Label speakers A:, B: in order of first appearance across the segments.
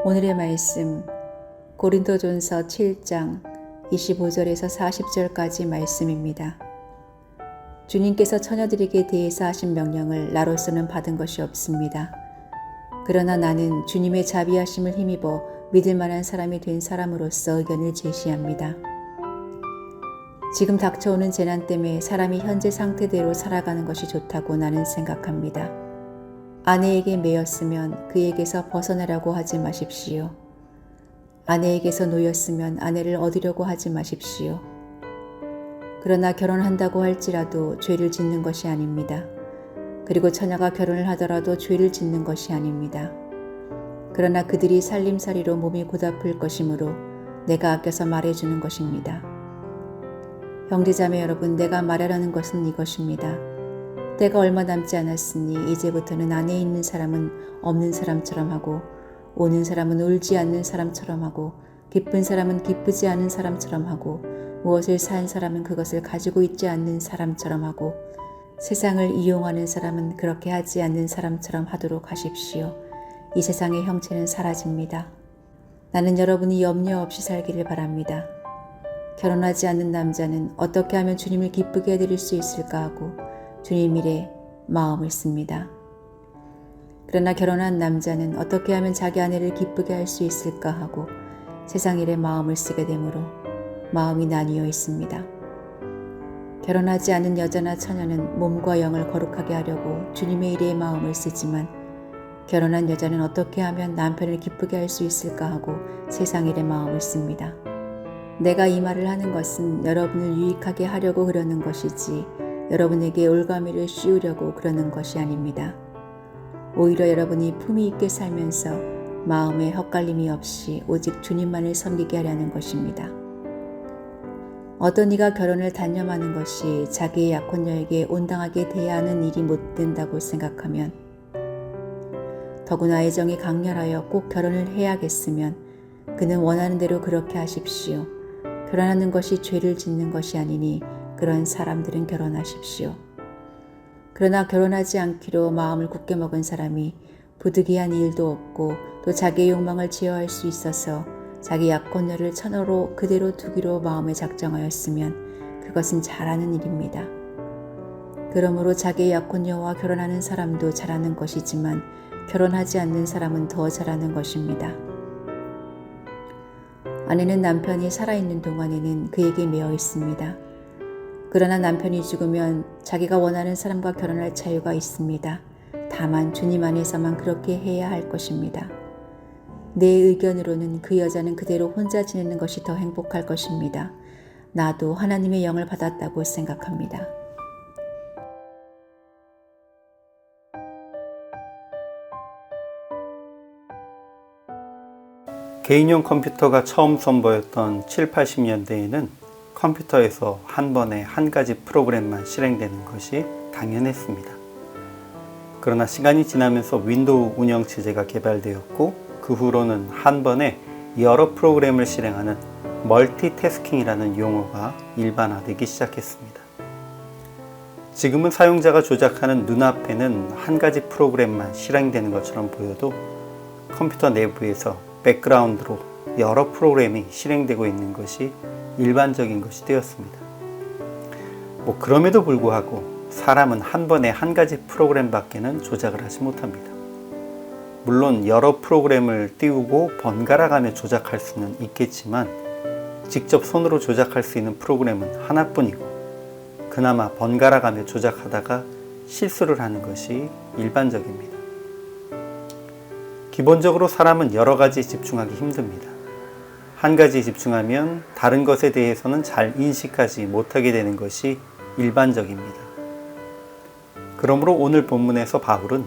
A: 오늘의 말씀 고린도전서 7장 25절에서 40절까지 말씀입니다. 주님께서 처녀들에게 대해서 하신 명령을 나로서는 받은 것이 없습니다. 그러나 나는 주님의 자비하심을 힘입어 믿을 만한 사람이 된 사람으로서 의견을 제시합니다. 지금 닥쳐오는 재난 때문에 사람이 현재 상태대로 살아가는 것이 좋다고 나는 생각합니다. 아내에게 매였으면 그에게서 벗어나라고 하지 마십시오. 아내에게서 놓였으면 아내를 얻으려고 하지 마십시오. 그러나 결혼한다고 할지라도 죄를 짓는 것이 아닙니다. 그리고 처녀가 결혼을 하더라도 죄를 짓는 것이 아닙니다. 그러나 그들이 살림살이로 몸이 고달플 것이므로 내가 아껴서 말해주는 것입니다. 형제자매 여러분, 내가 말하려는 것은 이것입니다. 때가 얼마 남지 않았으니 이제부터는 안에 있는 사람은 없는 사람처럼 하고 우는 사람은 울지 않는 사람처럼 하고 기쁜 사람은 기쁘지 않은 사람처럼 하고 무엇을 산 사람은 그것을 가지고 있지 않는 사람처럼 하고 세상을 이용하는 사람은 그렇게 하지 않는 사람처럼 하도록 하십시오. 이 세상의 형체는 사라집니다. 나는 여러분이 염려 없이 살기를 바랍니다. 결혼하지 않는 남자는 어떻게 하면 주님을 기쁘게 해드릴 수 있을까 하고 주님 일에 마음을 씁니다. 그러나 결혼한 남자는 어떻게 하면 자기 아내를 기쁘게 할 수 있을까 하고 세상 일에 마음을 쓰게 되므로 마음이 나뉘어 있습니다. 결혼하지 않은 여자나 처녀는 몸과 영을 거룩하게 하려고 주님의 일에 마음을 쓰지만 결혼한 여자는 어떻게 하면 남편을 기쁘게 할 수 있을까 하고 세상 일에 마음을 씁니다. 내가 이 말을 하는 것은 여러분을 유익하게 하려고 그러는 것이지 여러분에게 올가미를 씌우려고 그러는 것이 아닙니다. 오히려 여러분이 품위 있게 살면서 마음에 헛갈림이 없이 오직 주님만을 섬기게 하려는 것입니다. 어떤 이가 결혼을 단념하는 것이 자기의 약혼녀에게 온당하게 대해야 하는 일이 못 된다고 생각하면 더구나 애정이 강렬하여 꼭 결혼을 해야겠으면 그는 원하는 대로 그렇게 하십시오. 결혼하는 것이 죄를 짓는 것이 아니니 그런 사람들은 결혼하십시오. 그러나 결혼하지 않기로 마음을 굳게 먹은 사람이 부득이한 일도 없고 또 자기의 욕망을 제어할 수 있어서 자기 약혼녀를 처녀로 그대로 두기로 마음에 작정하였으면 그것은 잘하는 일입니다. 그러므로 자기의 약혼녀와 결혼하는 사람도 잘하는 것이지만 결혼하지 않는 사람은 더 잘하는 것입니다. 아내는 남편이 살아있는 동안에는 그에게 매여 있습니다. 그러나 남편이 죽으면 자기가 원하는 사람과 결혼할 자유가 있습니다. 다만 주님 안에서만 그렇게 해야 할 것입니다. 내 의견으로는 그 여자는 그대로 혼자 지내는 것이 더 행복할 것입니다. 나도 하나님의 영을 받았다고 생각합니다.
B: 개인용 컴퓨터가 처음 선보였던 7, 80년대에는 컴퓨터에서 한 번에 한 가지 프로그램만 실행되는 것이 당연했습니다. 그러나 시간이 지나면서 윈도우 운영체제가 개발되었고 그 후로는 한 번에 여러 프로그램을 실행하는 멀티태스킹이라는 용어가 일반화되기 시작했습니다. 지금은 사용자가 조작하는 눈앞에는 한 가지 프로그램만 실행되는 것처럼 보여도 컴퓨터 내부에서 백그라운드로 여러 프로그램이 실행되고 있는 것이 일반적인 것이 되었습니다. 그럼에도 불구하고 사람은 한 번에 한 가지 프로그램밖에는 조작을 하지 못합니다. 물론 여러 프로그램을 띄우고 번갈아 가며 조작할 수는 있겠지만 직접 손으로 조작할 수 있는 프로그램은 하나뿐이고 그나마 번갈아 가며 조작하다가 실수를 하는 것이 일반적입니다. 기본적으로 사람은 여러 가지에 집중하기 힘듭니다. 한 가지에 집중하면 다른 것에 대해서는 잘 인식하지 못하게 되는 것이 일반적입니다. 그러므로 오늘 본문에서 바울은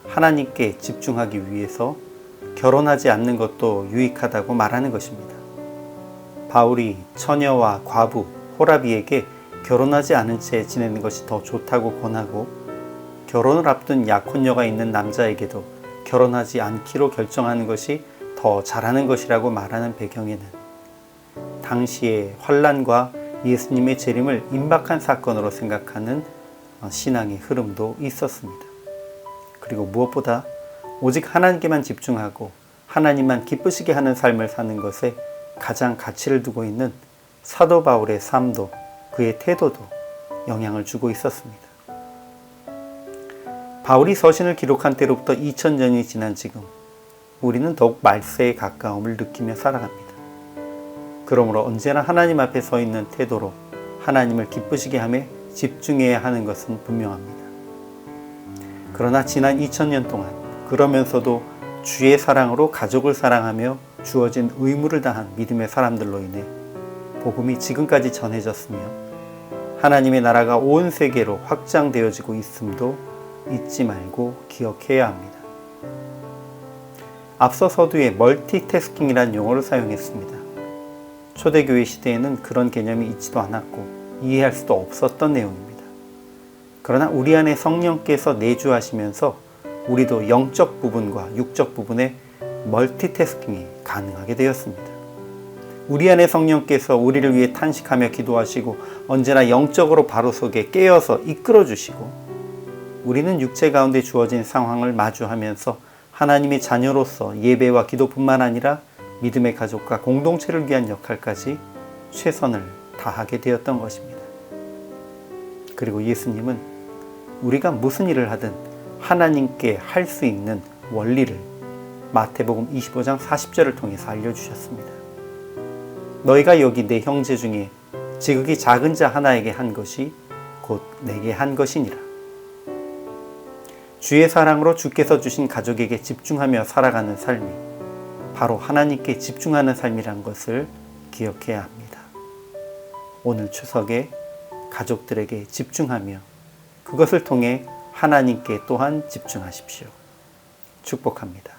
B: 하나님께 집중하기 위해서 결혼하지 않는 것도 유익하다고 말하는 것입니다. 바울이 처녀와 과부, 호라비에게 결혼하지 않은 채 지내는 것이 더 좋다고 권하고 결혼을 앞둔 약혼녀가 있는 남자에게도 결혼하지 않기로 결정하는 것이 더 잘하는 것이라고 말하는 배경에는 당시의 환난과 예수님의 재림을 임박한 사건으로 생각하는 신앙의 흐름도 있었습니다. 그리고 무엇보다 오직 하나님께만 집중하고 하나님만 기쁘시게 하는 삶을 사는 것에 가장 가치를 두고 있는 사도 바울의 삶도 그의 태도도 영향을 주고 있었습니다. 바울이 서신을 기록한 때로부터 2000년이 지난 지금 우리는 더욱 말세에 가까움을 느끼며 살아갑니다. 그러므로 언제나 하나님 앞에 서 있는 태도로 하나님을 기쁘시게 함에 집중해야 하는 것은 분명합니다. 그러나 지난 2000년 동안 그러면서도 주의 사랑으로 가족을 사랑하며 주어진 의무를 다한 믿음의 사람들로 인해 복음이 지금까지 전해졌으며 하나님의 나라가 온 세계로 확장되어지고 있음도 잊지 말고 기억해야 합니다. 앞서 서두에 멀티태스킹이라는 용어를 사용했습니다. 초대교회 시대에는 그런 개념이 있지도 않았고 이해할 수도 없었던 내용입니다. 그러나 우리 안에 성령께서 내주하시면서 우리도 영적 부분과 육적 부분에 멀티태스킹이 가능하게 되었습니다. 우리 안에 성령께서 우리를 위해 탄식하며 기도하시고 언제나 영적으로 바로 서게 깨어서 이끌어 주시고 우리는 육체 가운데 주어진 상황을 마주하면서 하나님의 자녀로서 예배와 기도뿐만 아니라 믿음의 가족과 공동체를 위한 역할까지 최선을 다하게 되었던 것입니다. 그리고 예수님은 우리가 무슨 일을 하든 하나님께 할 수 있는 원리를 마태복음 25장 40절을 통해서 알려주셨습니다. 너희가 여기 내 형제 중에 지극히 작은 자 하나에게 한 것이 곧 내게 한 것이니라. 주의 사랑으로 주께서 주신 가족에게 집중하며 살아가는 삶이 바로 하나님께 집중하는 삶이란 것을 기억해야 합니다. 오늘 추석에 가족들에게 집중하며 그것을 통해 하나님께 또한 집중하십시오. 축복합니다.